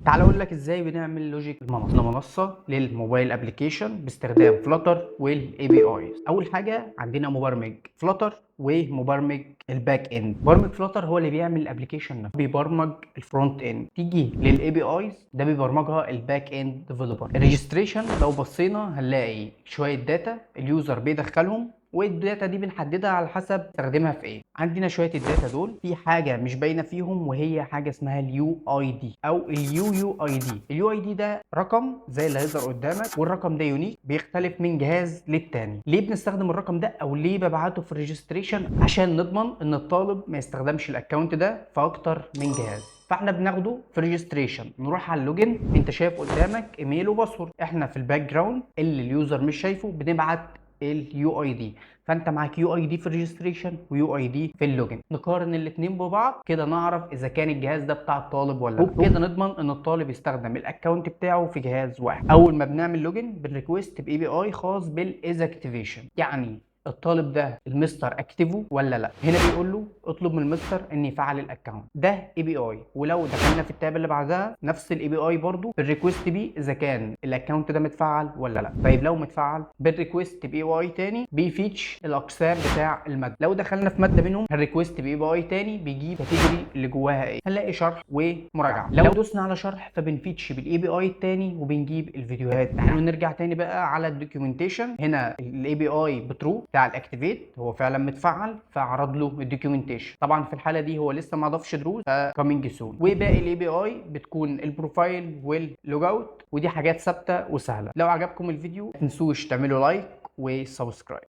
تعال اقول لك ازاي بنعمل لوجيك منصه للموبايل ابلكيشن باستخدام فلاتر والاي بي ايز. اول حاجه عندنا مبرمج فلاتر ومبرمج الباك اند. مبرمج فلاتر هو اللي بيعمل الابلكيشن نفسه، بيبرمج الفرونت اند. تيجي للاي بي ايز ده بيبرمجها الباك اند ديفلوبر. الريجستريشن لو بصينا هنلاقي شويه داتا اليوزر بيدخلهم، والداتا دي بنحددها على حسب استخدمها في ايه. عندنا شويه الداتا دول في حاجه مش باينه فيهم، وهي حاجه اسمها اليو اي دي او اليو اي دي. اليو اي دي ده رقم زي اللي هيظهر قدامك، والرقم ده يونيك بيختلف من جهاز للتاني. ليه بنستخدم الرقم ده او ليه ببعته في الريجستريشن؟ عشان نضمن ان الطالب ما يستخدمش الاكونت ده في اكتر من جهاز. فاحنا بناخده في ريجستريشن، نروح على اللوجن. انت شايف قدامك ايميل وباسورد، احنا في الباك جراوند اللي اليوزر مش شايفه بنبعت اليو اي دي. فانت معاك يو اي دي في الريجستريشن ويو اي دي في اللوجن. نقارن الاثنين ببعض كده نعرف اذا كان الجهاز ده بتاع الطالب ولا لا. كده نضمن ان الطالب يستخدم الاكونت بتاعه في جهاز واحد. اول ما بنعمل لوجن بنريكوست باي بي اي خاص بالاز اكتيفيشن، يعني الطالب ده المستر اكتيفه ولا لا. هنا بيقول له اطلب من المستر ان يفعل الاكونت ده اي بي اي. ولو دخلنا في التاب اللي بعدها نفس الاي بي اي برضو بالريكوست بيه اذا كان الاكونت ده متفعل ولا لا. طيب لو متفعل بالريكوست باي بي اي تاني بيفيتش الاقسام بتاع الماده. لو دخلنا في ماده منهم الريكوست باي بي اي تاني بيجيب كاتيجوري اللي جواها ايه، هنلاقي شرح ومراجعه. لو دوسنا على شرح فبنفيتش بالاي بي اي التاني وبنجيب الفيديوهات. تعالوا نرجع تاني بقى على الدوكيومنتيشن. هنا الاي بي اي بترو بتاع الاكتيفيت هو فعلا متفعل، فعرض له الدوكيومنتيشن. طبعا في الحاله دي هو لسه ما ضافش دروس، فكامينج سون. وباقي الاي بي اي بتكون البروفايل واللوج اوت، ودي حاجات ثابته وسهله. لو عجبكم الفيديو ما تنسوش تعملوا لايك وسبسكرايب.